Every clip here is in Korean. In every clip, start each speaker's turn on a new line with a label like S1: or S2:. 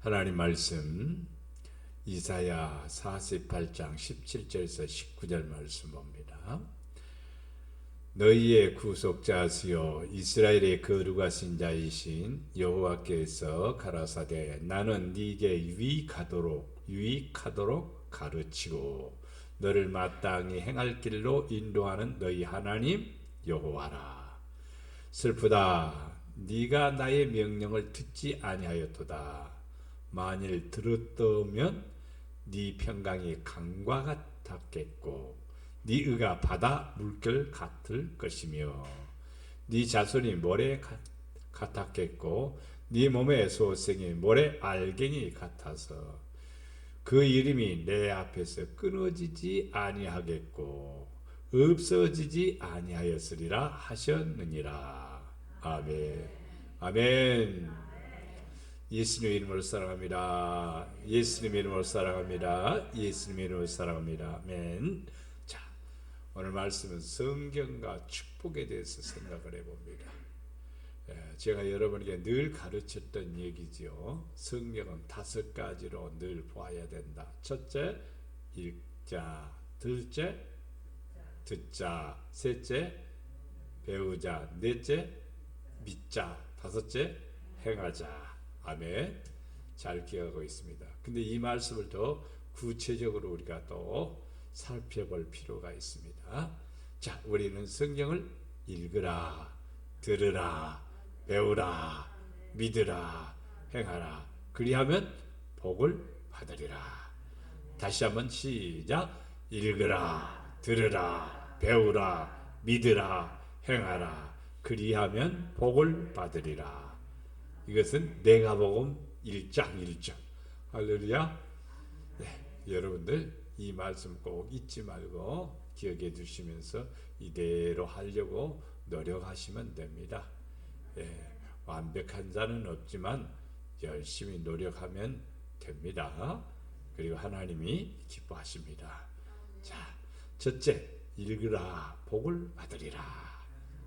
S1: 하나님 말씀 이사야 48장 17절에서 19절 말씀 봅니다. 너희의 구속자시요 이스라엘의 거룩하신 자이신 여호와께서 가라사대 나는 네게 유익하도록 가르치고 너를 마땅히 행할 길로 인도하는 너희 하나님 여호와라. 슬프다 네가 나의 명령을 듣지 아니하였도다. 만일 들었더면 네 평강이 강과 같았겠고 네 의가 바다 물결 같을 것이며 네 자손이 모래 같았겠고 네 몸의 소생이 모래 알갱이 같아서 그 이름이 내 앞에서 끊어지지 아니하겠고 없어지지 아니하였으리라 하셨느니라. 아멘. 아멘. 예수님의 이름으로 사랑합니다. 예수님의 이름으로 사랑합니다. 예수님의 이름으로 사랑합니다. 아멘. 자, 오늘 말씀은 성경과 축복에 대해서 생각을 해봅니다. 제가 여러분에게 늘 가르쳤던 얘기죠. 성경은 5가지로 늘 보아야 된다. 첫째, 읽자. 둘째, 듣자. 셋째, 배우자. 넷째, 믿자. 다섯째, 행하자. 아멘. 잘 기억하고 있습니다. 근데 이 말씀을 더 구체적으로 우리가 또 살펴볼 필요가 있습니다. 자, 우리는 성경을 읽으라, 들으라, 배우라, 믿으라, 행하라. 그리하면 복을 받으리라. 다시 한번 시작. 읽으라, 들으라, 배우라, 믿으라, 행하라. 그리하면 복을 받으리라. 이것은 내가복음 1장 1절. 할렐루야. 네, 여러분들 이 말씀 꼭 잊지 말고 기억해 두시면서 이대로 하려고 노력하시면 됩니다. 완벽한 자는 없지만 열심히 노력하면 됩니다. 그리고 하나님이 기뻐하십니다. 자, 첫째, 읽으라 복을 받으리라.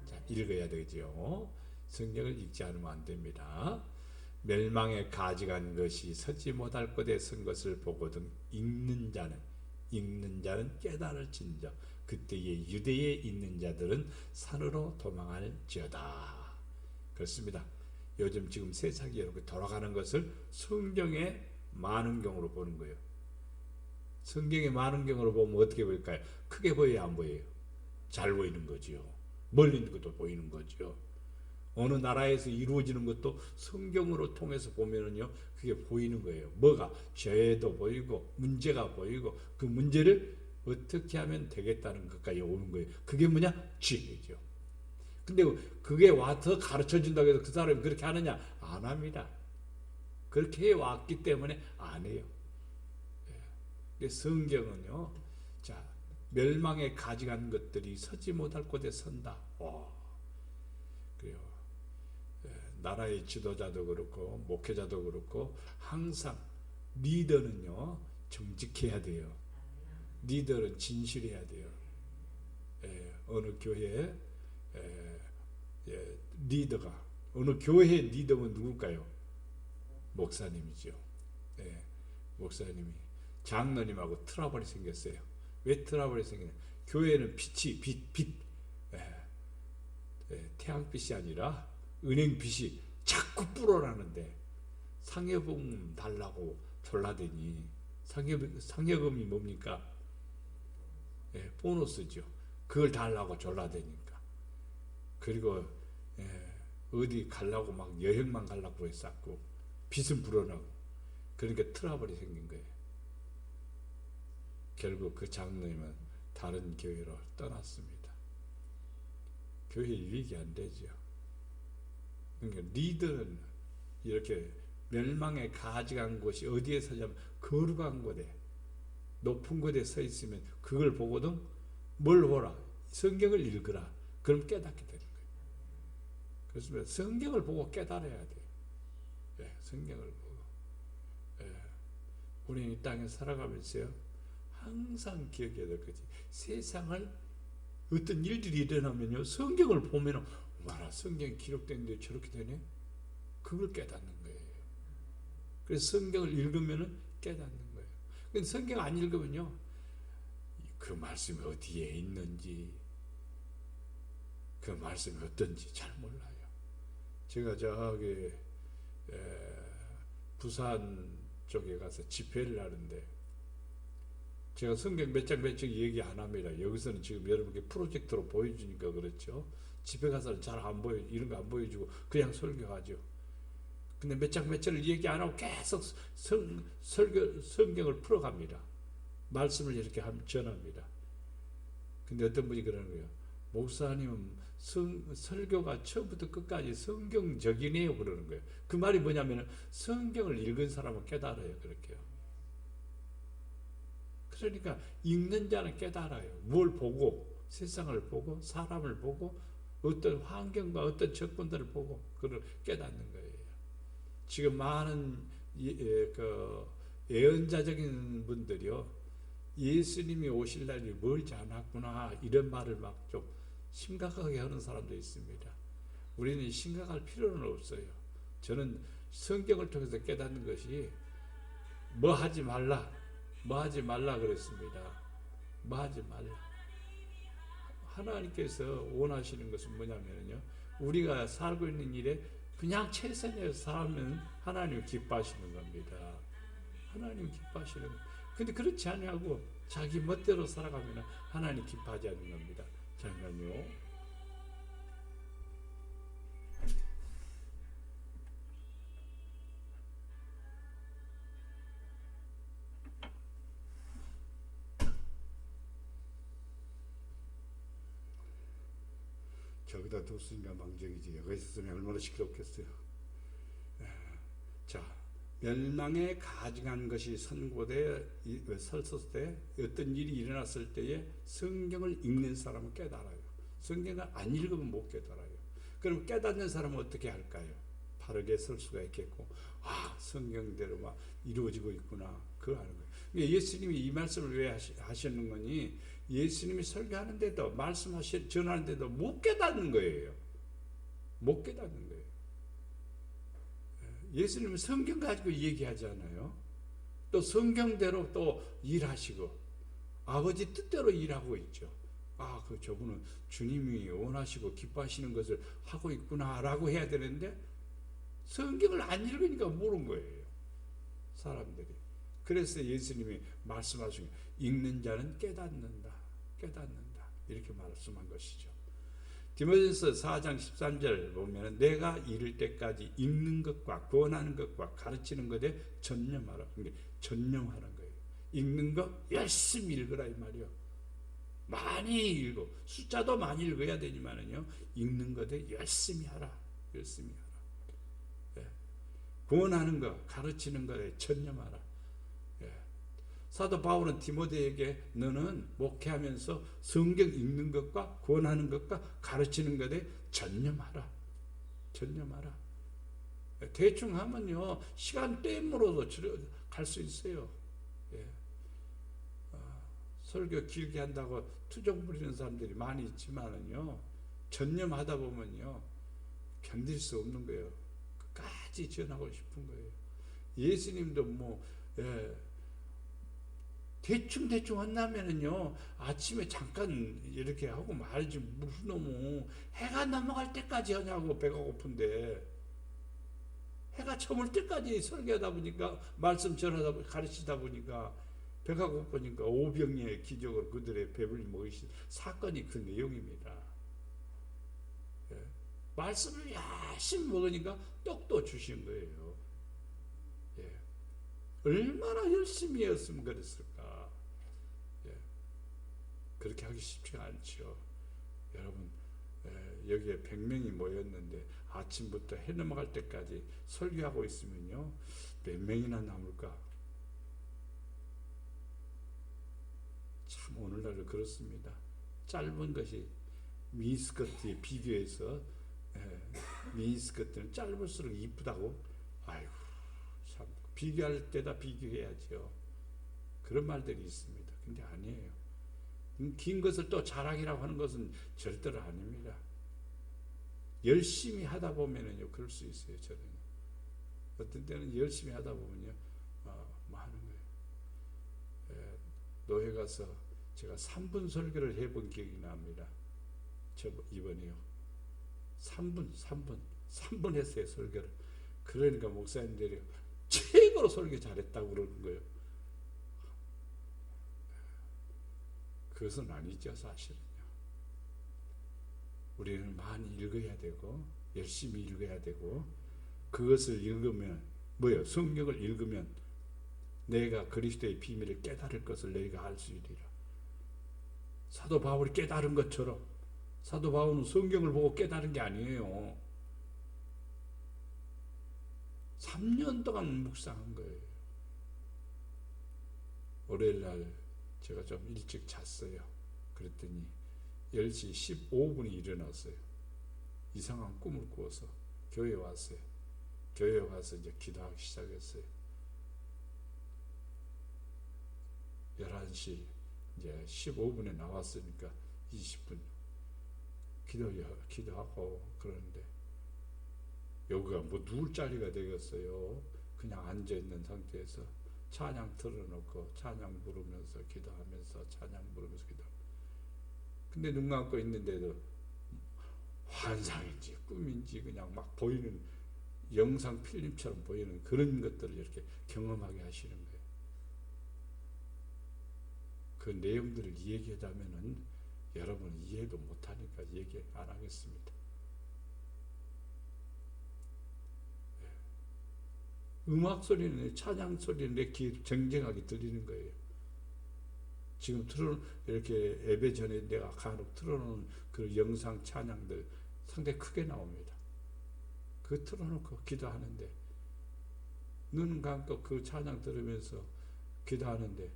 S1: 자, 읽어야 되죠. 성경을 읽지 않으면 안 됩니다. 멸망에 가져간 것이 서지 못할 곳에 선 것을 보거든 읽는 자는 깨달을진저 그때에 유대에 있는 자들은 산으로 도망할지어다. 그렇습니다. 요즘 지금 세상이 이렇게 돌아가는 것을 성경의 만원경으로 보는 거예요. 성경의 만원경으로 보면 어떻게 보일까요? 크게 보여야 안 보여요? 잘 보이는 거지요. 멀리 있는 것도 보이는 거죠. 어느 나라에서 이루어지는 것도 성경으로 통해서 보면은요, 그게 보이는 거예요. 뭐가? 죄도 보이고, 문제가 보이고, 그 문제를 어떻게 하면 되겠다는 것까지 오는 거예요. 그게 뭐냐? 죄죠. 근데 그게 와서 가르쳐 준다고 해서 그 사람이 그렇게 하느냐? 안 합니다. 그렇게 해왔기 때문에 안 해요. 근데 성경은요, 자, 멸망에 가져간 것들이 서지 못할 곳에 선다. 그래요. 나라의 지도자도 그렇고 목회자도 그렇고 항상 리더는요 정직해야 돼요. 리더는 진실해야 돼요. 어느 교회 리더가 어느 교회 리더는 누굴까요? 목사님이죠. 목사님이 장로님하고 트러블이 생겼어요. 왜 트러블이 생겼냐? 교회는 빛이 태양빛이 아니라 은행빛이 자꾸 불어나는데 상여금 달라고 졸라대니 상여금이 뭡니까? 보너스죠. 그걸 달라고 졸라대니까. 그리고 어디 가려고 막 여행만 가려고 했었고 빚은 불어나고 그러니까 트러블이 생긴 거예요. 결국 그 장로님은 다른 교회로 떠났습니다. 교회 유익이 안 되죠. 그러니까 리더는 이렇게 멸망에 가져간 곳이 어디에 서냐면 거룩한 곳에 높은 곳에 서 있으면 그걸 보거든 뭘 보라? 성경을 읽으라. 그럼 깨닫게 되는 거예요. 그래서 성경을 보고 깨달아야 돼요. 성경을 보고. 우리는 이 땅에 살아가면서요 항상 기억해야 될 거지. 세상을 어떤 일들이 일어나면요 성경을 보면은 와라 성경에 기록된 데 저렇게 되네? 그걸 깨닫는 거예요. 그래서 성경을 읽으면은 깨닫는 거예요. 근데 성경 안 읽으면요, 그 말씀이 어디에 있는지, 그 말씀이 어떤지 잘 몰라요. 제가 저기 부산 쪽에 가서 집회를 하는데, 제가 성경 몇 장 몇 장 얘기 안 합니다. 여기서는 지금 여러분께 프로젝트로 보여주니까 그렇죠. 집회 가서는 잘 안 보여, 이런 거 안 보여주고 그냥 설교하죠. 근데 몇 장 몇 장을 얘기 안 하고 계속 성경을 풀어갑니다. 말씀을 이렇게 전합니다. 근데 어떤 분이 그러는 거예요. 목사님은 설교가 처음부터 끝까지 성경적이네요, 그러는 거예요. 그 말이 뭐냐면 성경을 읽은 사람은 깨달아요, 그렇게요. 그러니까 읽는 자는 깨달아요. 뭘 보고, 세상을 보고, 사람을 보고, 어떤 환경과 어떤 조건들을 보고 그걸 깨닫는 거예요. 지금 많은 예언자적인 분들이요, 예수님이 오실 날이 멀지 않았구나, 이런 말을 막 좀 심각하게 하는 사람도 있습니다. 우리는 심각할 필요는 없어요. 저는 성경을 통해서 깨닫는 것이 뭐 하지 말라, 뭐 하지 말라 그랬습니다. 뭐 하지 말라. 하나님께서 원하시는 것은 뭐냐면요, 우리가 살고 있는 일에 그냥 최선을 살면 하나님 기뻐하시는 겁니다. 하나님 기뻐하시는 겁니다. 근데 그렇지 않냐고 자기 멋대로 살아가면 하나님 기뻐하지 않는 겁니다. 잠깐요. 저기다 뒀으니까 망정이지. 여기 있었으면 얼마나 시끄럽겠어요. 자, 멸망에 가증한 것이 선고돼 설섰을 때, 어떤 일이 일어났을 때에 성경을 읽는 사람은 깨달아요. 성경을 안 읽으면 못 깨달아요. 그럼 깨닫는 사람은 어떻게 할까요? 바르게 설 수가 있겠고, 성경대로 막 이루어지고 있구나, 그거 하는 거예요. 예수님이 이 말씀을 왜 하시는 거니? 예수님이 설교하는데도, 전하는데도 못 깨닫는 거예요. 못 깨닫는 거예요. 예수님은 성경 가지고 얘기하잖아요. 또 성경대로 또 일하시고 아버지 뜻대로 일하고 있죠. 저분은 주님이 원하시고 기뻐하시는 것을 하고 있구나라고 해야 되는데 성경을 안 읽으니까 모르는 거예요, 사람들이. 그래서 예수님이 말씀하신, 읽는 자는 깨닫는다, 깨닫는다, 이렇게 말씀한 것이죠. 디모데전서 4장 13절 보면 내가 이를 때까지 읽는 것과 권하는 것과 가르치는 것에 전념하라. 전념하는 거예요. 읽는 것 열심히 읽으라 이 말이요. 많이 읽고 숫자도 많이 읽어야 되지만은요, 읽는 것에 열심히 하라. 열심히 하라. 예. 권하는 것, 가르치는 것에 전념하라. 예. 사도 바울은 디모데에게 너는 목회하면서 성경 읽는 것과 권하는 것과 가르치는 것에 전념하라. 전념하라. 대충 하면요, 시간 땜으로도 갈 수 있어요. 예. 설교 길게 한다고 투정 부리는 사람들이 많이 있지만은요, 전념하다 보면요, 견딜 수 없는 거예요. 끝까지 전하고 싶은 거예요. 예수님도 대충 한다면은요, 아침에 잠깐 이렇게 하고 말지, 무슨 놈의 해가 넘어갈 때까지 하냐고, 배가 고픈데. 해가 저물 때까지 설교하다 보니까, 말씀 전하다 보니까, 가르치다 보니까 배가 고프니까 오병이의 기적으로 그들의 배불리 먹이신 사건이 그 내용입니다. 예. 말씀을 열심히 먹으니까 떡도 주신 거예요. 예. 얼마나 열심히 했으면 그랬을까. 예. 그렇게 하기 쉽지가 않죠. 여러분, 여기에 100명이 모였는데 아침부터 해 넘어갈 때까지 설교하고 있으면요, 몇 명이나 남을까? 참 오늘날은 그렇습니다. 짧은 것이 미니스커트에 비교해서, 미니스커트는 짧을수록 이쁘다고, 아이고 참 비교할 때다 비교해야죠. 그런 말들이 있습니다. 근데 아니에요. 긴 것을 또 자랑이라고 하는 것은 절대로 아닙니다. 열심히 하다 보면은요, 그럴 수 있어요. 저는 어떤 때는 열심히 하다 보면요, 뭐 하는 거예요. 노회 가서 제가 3분 설교를 해본 기억이 납니다. 저 이번에요. 3분 했어요, 설교를. 그러니까 목사님들이 최고로 설교 잘했다고 그러는 거예요. 그것은 아니죠, 사실은요. 우리는 많이 읽어야 되고 열심히 읽어야 되고, 그것을 읽으면 뭐예요? 성경을 읽으면 내가 그리스도의 비밀을 깨달을 것을 너희가 알 수 있리라. 사도 바울이 깨달은 것처럼, 사도 바울은 성경을 보고 깨달은 게 아니에요. 3년 동안 묵상한 거예요. 월요일날 제가 좀 일찍 잤어요. 그랬더니 10시 15분에 일어났어요. 이상한 꿈을 꾸어서 교회에 왔어요. 교회에 와서 이제 기도하기 시작했어요. 11시 이제 15분에 나왔으니까 20분 기도하고 그러는데, 여기가 뭐 누울 자리가 되겠어요. 그냥 앉아있는 상태에서 찬양 틀어놓고 찬양 부르면서 기도하면서 찬양 부르면서 기도하면서, 근데 눈 감고 있는데도 환상인지 꿈인지 그냥 막 보이는, 영상 필름처럼 보이는 그런 것들을 이렇게 경험하게 하시는 거예요. 그 내용들을 얘기하자면은 여러분은 이해도 못하니까 얘기 안 하겠습니다. 음악 소리는, 찬양 소리는 내 귀에 쟁쟁하게 들리는 거예요. 지금 이렇게 예배 전에 내가 간혹 틀어놓은 그 영상 찬양들 상당히 크게 나옵니다. 그거 틀어놓고 기도하는데, 눈 감고 그 찬양 들으면서 기도하는데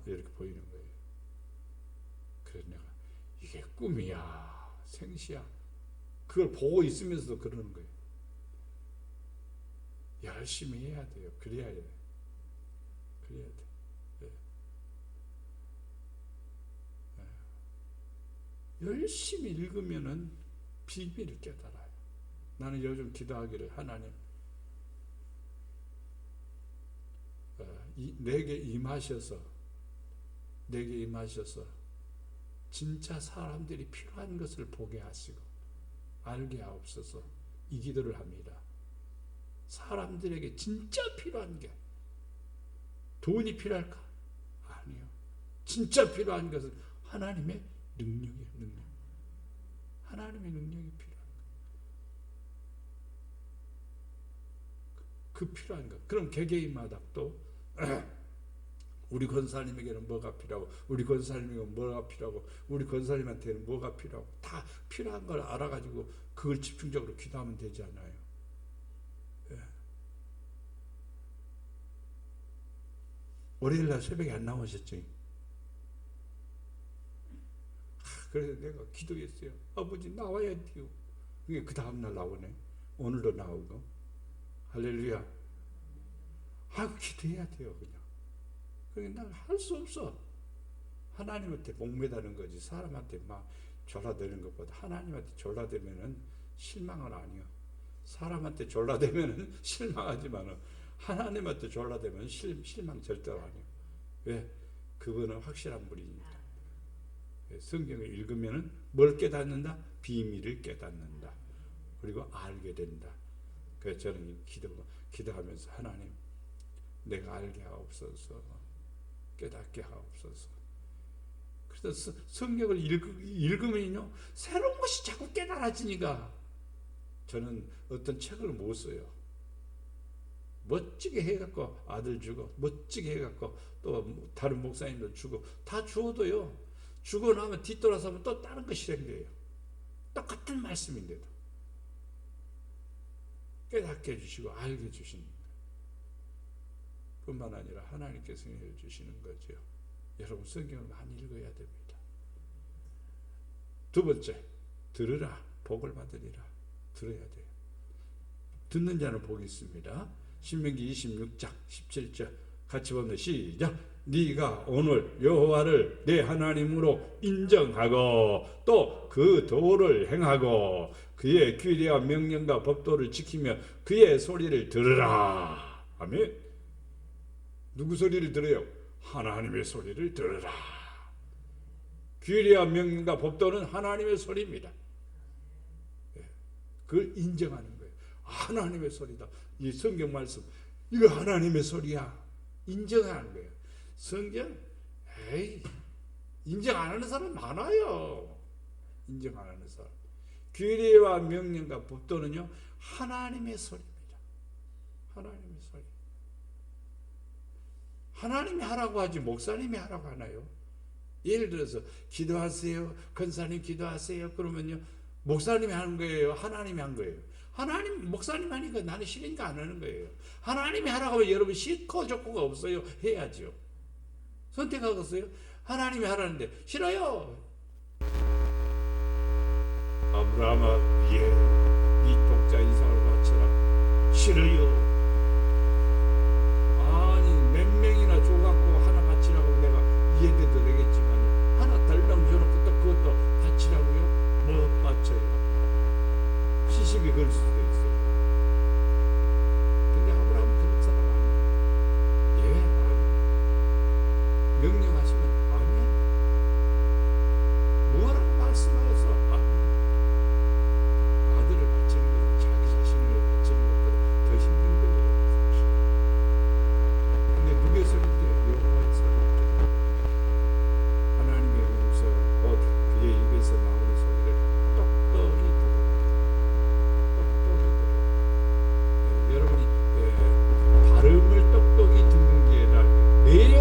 S1: 이렇게 보이는 거예요. 그래서 내가 이게 꿈이야 생시야, 그걸 보고 있으면서도 그러는 거예요. 열심히 해야 돼요. 그래야 돼. 그래야 돼. 네. 네. 열심히 읽으면은 비밀을 깨달아요. 나는 요즘 기도하기를, 하나님, 내게 임하셔서 진짜 사람들이 필요한 것을 보게 하시고 알게 하옵소서, 이 기도를 합니다. 사람들에게 진짜 필요한 게 돈이 필요할까? 아니요. 진짜 필요한 것은 하나님의 능력이에요. 능력. 하나님의 능력이 필요한 거. 그 필요한 것. 그럼 개개인마다 또 우리 권사님에게는 뭐가 필요하고, 우리 권사님에게는 뭐가 필요하고, 우리 권사님한테는 뭐가 필요하고, 다 필요한 걸 알아가지고 그걸 집중적으로 기도하면 되지 않아요? 월요일날 새벽에 안 나오셨죠? 그래서 내가 기도했어요. 아버지 나와야 돼요. 그게 그 다음날 나오네. 오늘도 나오고. 할렐루야. 기도해야 돼요. 그냥 난 할 수 없어. 하나님한테 목매다는 거지. 사람한테 막 졸라대는 것보다 하나님한테 졸라대면은 실망은 아니요. 사람한테 졸라대면은 실망하지만은 하나님한테 졸라대면 실망 절대로 아니에요. 왜? 그분은 확실한 분이니까. 성경을 읽으면 뭘 깨닫는다? 비밀을 깨닫는다. 그리고 알게 된다. 그래서 저는 기도하면서, 하나님, 내가 알게 하옵소서, 깨닫게 하옵소서. 그래서 성경을 읽으면요, 새로운 것이 자꾸 깨달아지니까 저는 어떤 책을 못 써요. 멋지게 해갖고 아들 주고, 멋지게 해갖고 또 다른 목사님들 주고, 다 주어도요, 주고 나면 뒤돌아서면 또 다른 거 실행돼요. 똑같은 말씀인데도 깨닫게 해주시고 알게 해주시는 거예요. 뿐만 아니라 하나님께서 해주시는 거죠. 여러분 성경을 많이 읽어야 됩니다. 두 번째, 들으라 복을 받으리라. 들어야 돼요. 듣는 자는 복이 있습니다. 신명기 26장 17절 같이 보면 시작. 네가 오늘 여호와를 내 하나님으로 인정하고 또 그 도를 행하고 그의 규례와 명령과 법도를 지키며 그의 소리를 들으라. 아멘. 누구 소리를 들어요? 하나님의 소리를 들으라. 규례와 명령과 법도는 하나님의 소리입니다. 그걸 인정하는 거예요. 하나님의 소리다. 이 성경 말씀, 이거 하나님의 소리야. 인정하는 거예요. 성경, 인정 안 하는 사람 많아요. 인정 안 하는 사람. 규례와 명령과 법도는요, 하나님의 소리입니다. 하나님의 소리. 하나님이 하라고 하지 목사님이 하라고 하나요? 예를 들어서 기도하세요. 권사님 기도하세요. 그러면요, 목사님이 하는 거예요? 하나님이 한 거예요? 하나님, 목사님 하니까 나는 싫으니까 안 하는 거예요. 하나님이 하라고 하면 여러분 싫고 좋고가 없어요. 해야죠. 선택하겠어요? 하나님이 하라는데 싫어요. 아브라함아, 이 독자 이삭을 바쳐라. 싫어요. 아니 몇 명이나 줘갖고 하나 바치라고 내가 이해돼도 되겠지만 하나 덜렁 줘놓고 또 그것도 바치라고요? 못 바쳐요. 시집이 걸 수도 있어요. 근데 아브라함은 그런 사람 아니에요. 아멘. 명령하시면 아멘. 뭐라고 말씀하여서 아멘. 아들을 바치는 것은 자기 자신을 바치는 것보다 더 힘든 거예요. 근데 누구의 소리인데요? 여호와의 소리입니다. 하나님의 음성, 곧 그의 입에서 나오는 소리를 똑똑히 들어라. 여러분이 발음을 똑똑히 듣는 게 아니라 내용